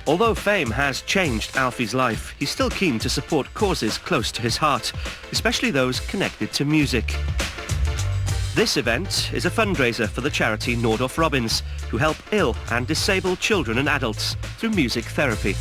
Although fame has changed Alfie's life, he's still keen to support causes close to his heart, especially those connected to music. This event is a fundraiser for the charity Nordorf Robbins, who help ill and disabled children and adults through music therapy.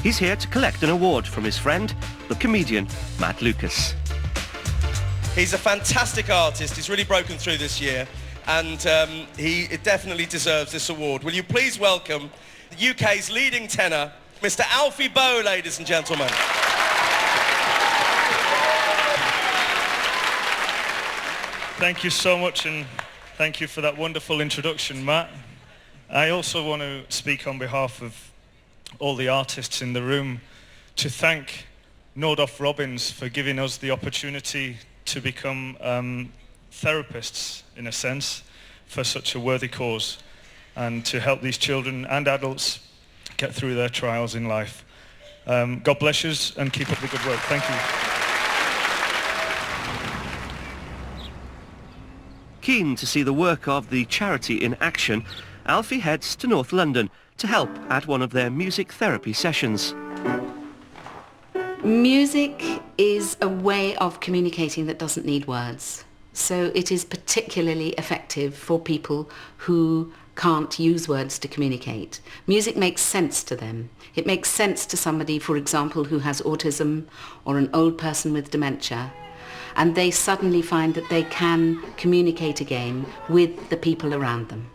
He's here to collect an award from his friend, the comedian Matt Lucas. He's a fantastic artist. He's really broken through this year, and he definitely deserves this award. Will you please welcome the UK's leading tenor, Mr. Alfie Boe, ladies and gentlemen. Thank you so much, and thank you for that wonderful introduction, Matt. I also want to speak on behalf of all the artists in the room to thank Nordorf Robbins for giving us the opportunity to become therapists, in a sense, for such a worthy cause, and to help these children and adults get through their trials in life. God bless you and keep up the good work. Thank you. Keen to see the work of the charity in action, Alfie heads to North London to help at one of their music therapy sessions. Music is a way of communicating that doesn't need words. So it is particularly effective for people who can't use words to communicate. Music makes sense to them. It makes sense to somebody, for example, who has autism or an old person with dementia, and they suddenly find that they can communicate again with the people around them.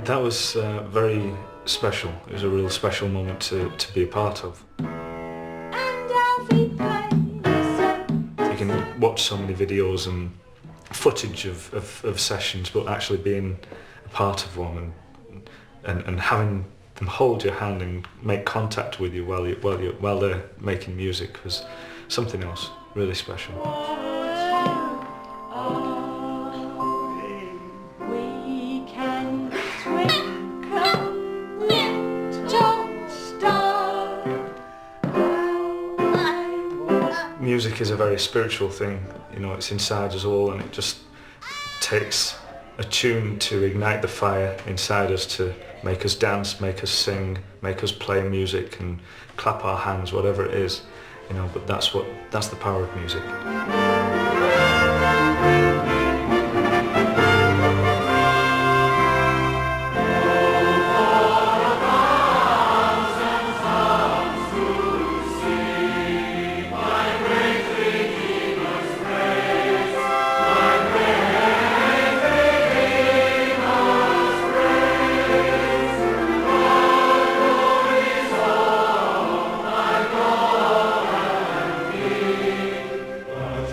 That was very special. It was a real special moment to be a part of. You can watch so many videos and footage of sessions, but actually being a part of one and having them hold your hand and make contact with you while they're making music was something else, really special. Music is a very spiritual thing, you know, it's inside us all, and it just takes a tune to ignite the fire inside us, to make us dance, make us sing, make us play music and clap our hands, whatever it is, you know, but that's the power of music.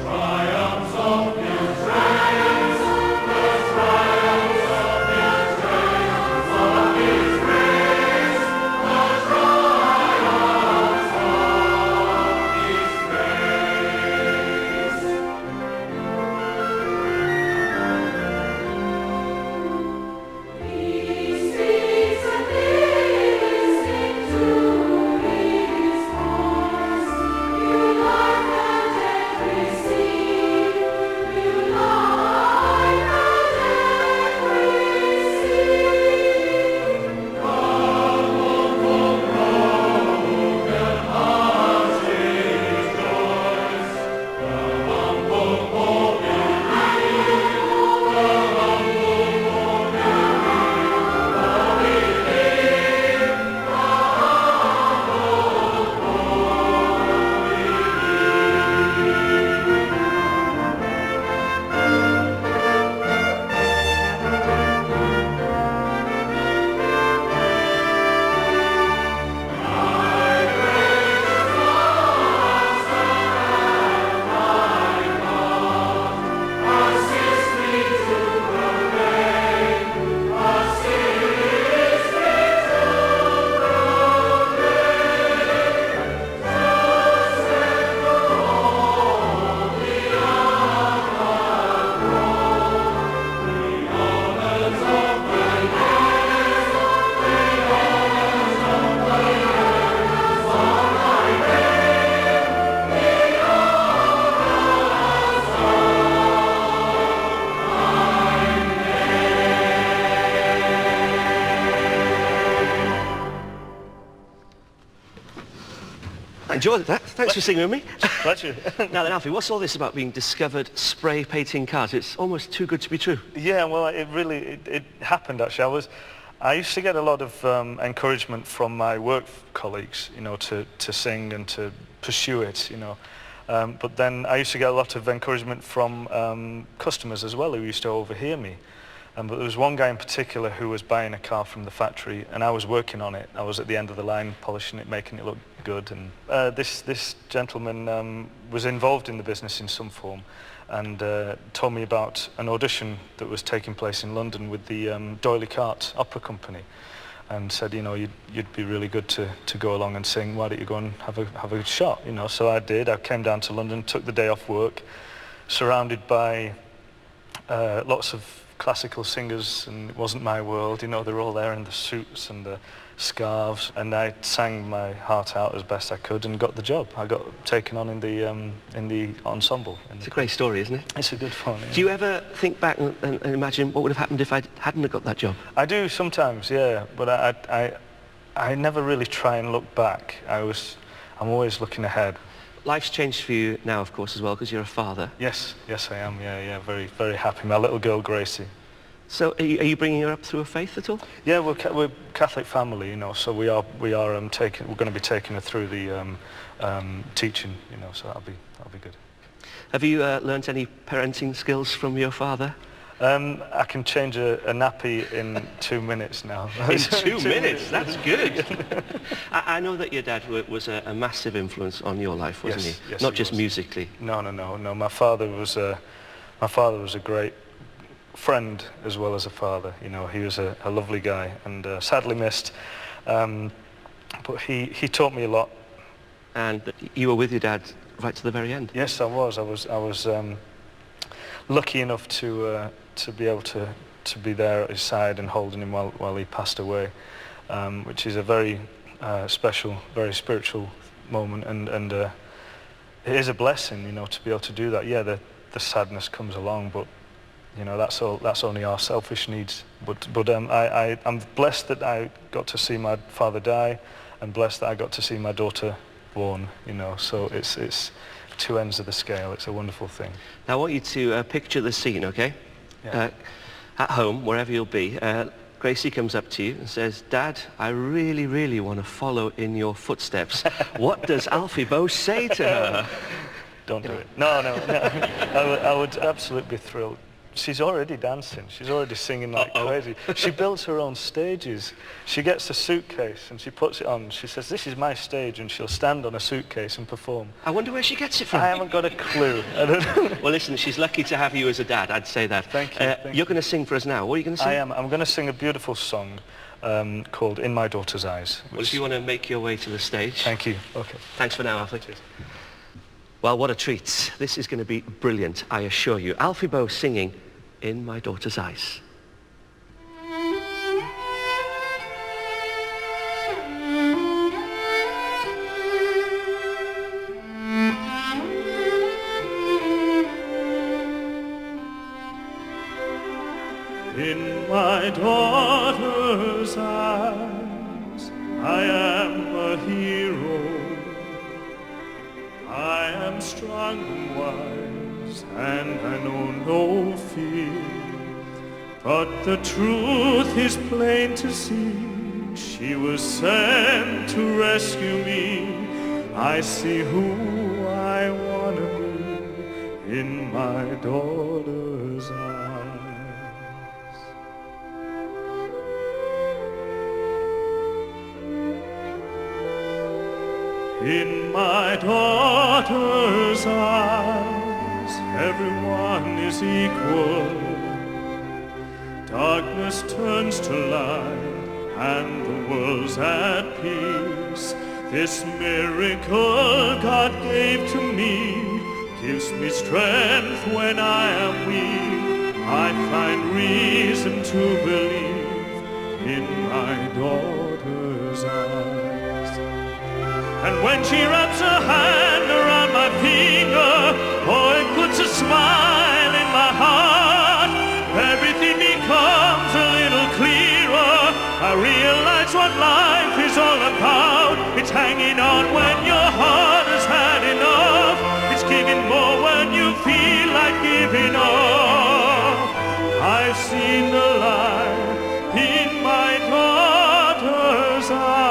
Try Enjoyed that. Thanks for singing with me. Pleasure. Now then, Alfie, what's all this about being discovered spray painting cars? It's almost too good to be true. Yeah, well, it happened actually. I used to get a lot of encouragement from my work colleagues, you know, to sing and to pursue it, you know. But then I used to get a lot of encouragement from customers as well who used to overhear me. But there was one guy in particular who was buying a car from the factory, and I was working on it. I was at the end of the line, polishing it, making it look good. And this gentleman was involved in the business in some form, and told me about an audition that was taking place in London with the D'Oyly Carte Opera Company, and said, you know, you'd be really good to go along and sing. Why don't you go and have a shot? You know, so I did. I came down to London, took the day off work, surrounded by lots of classical singers, and it wasn't my world, you know, they're all there in the suits and the scarves, and I sang my heart out as best I could and got the job. I got taken on in the ensemble. It's a great story, isn't it? It's a good fun. Yeah. Do you ever think back and imagine what would have happened if I hadn't have got that job? I do sometimes, yeah, but I never really try and look back. I'm always looking ahead. Life's changed for you now, of course, as well, because you're a father. Yes, I am. Yeah, very, very happy. My little girl Gracie. So, are you bringing her up through a faith at all? Yeah, we're Catholic family, you know. So we're going to be taking her through the teaching, you know. So that'll be good. Have you learnt any parenting skills from your father? I can change a nappy in 2 minutes now. In 2 minutes? That's good. I know that your dad was a massive influence on your life, wasn't he? Yes, Not he just was. musically. No. My father was a great friend as well as a father. You know, he was a lovely guy and sadly missed. But he taught me a lot. And you were with your dad right to the very end? Yes, I was. I was lucky enough to be able to be there at his side and holding him while he passed away, which is a very special, very spiritual moment, and it is a blessing, you know, to be able to do that. Yeah, the sadness comes along, but you know, that's only our selfish needs. But I'm blessed that I got to see my father die, and blessed that I got to see my daughter born. You know, so it's two ends of the scale. It's a wonderful thing. Now I want you to picture the scene, okay? Yeah. At home, wherever you'll be, Gracie comes up to you and says, "Dad, I really, really want to follow in your footsteps." What does Alfie Boe say to her? Don't do it. No. I would absolutely be thrilled. She's already dancing. She's already singing like crazy. She builds her own stages. She gets a suitcase and she puts it on. She says, "This is my stage," and she'll stand on a suitcase and perform. I wonder where she gets it from. I haven't got a clue. I don't know. Well, listen, she's lucky to have you as a dad, I'd say that. Thank you. You're going to sing for us now. What are you going to sing? I am. I'm going to sing a beautiful song called "In My Daughter's Eyes." Well, if you want to make your way to the stage. Thank you. Okay. Thanks for now, Alfie. Well, what a treat. This is going to be brilliant, I assure you. Alfie Boe singing "In My Daughter's Eyes." In my daughter's eyes, I am a hero. I am strong and wise, and I know no fear. But the truth is plain to see. She was sent to rescue me. I see who I want to be in my daughter's eyes. In my daughter's eyes, everyone is equal. Darkness turns to light, and the world's at peace. This miracle God gave to me gives me strength when I am weak. I find reason to believe in my daughter's eyes. And when she wraps her hand around my finger, oh, it puts a smile in my heart. Everything becomes a little clearer. I realize what life is all about. It's hanging on when your heart enough. I've seen the light in my daughter's eyes.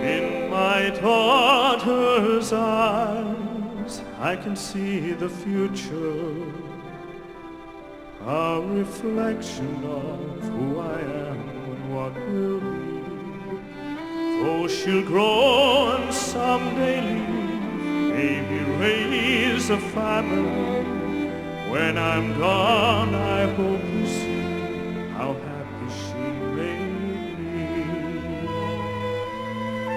In my daughter's eyes, I can see the future, a reflection of who I am and what will be. Oh, she'll grow and someday leave, maybe raise a family. When I'm gone, I hope you see how happy she made me.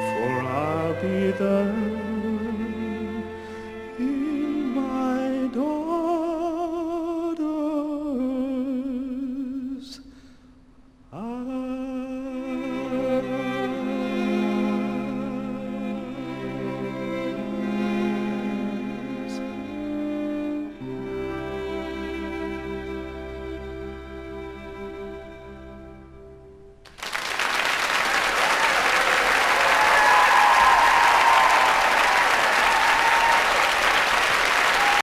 For I'll be the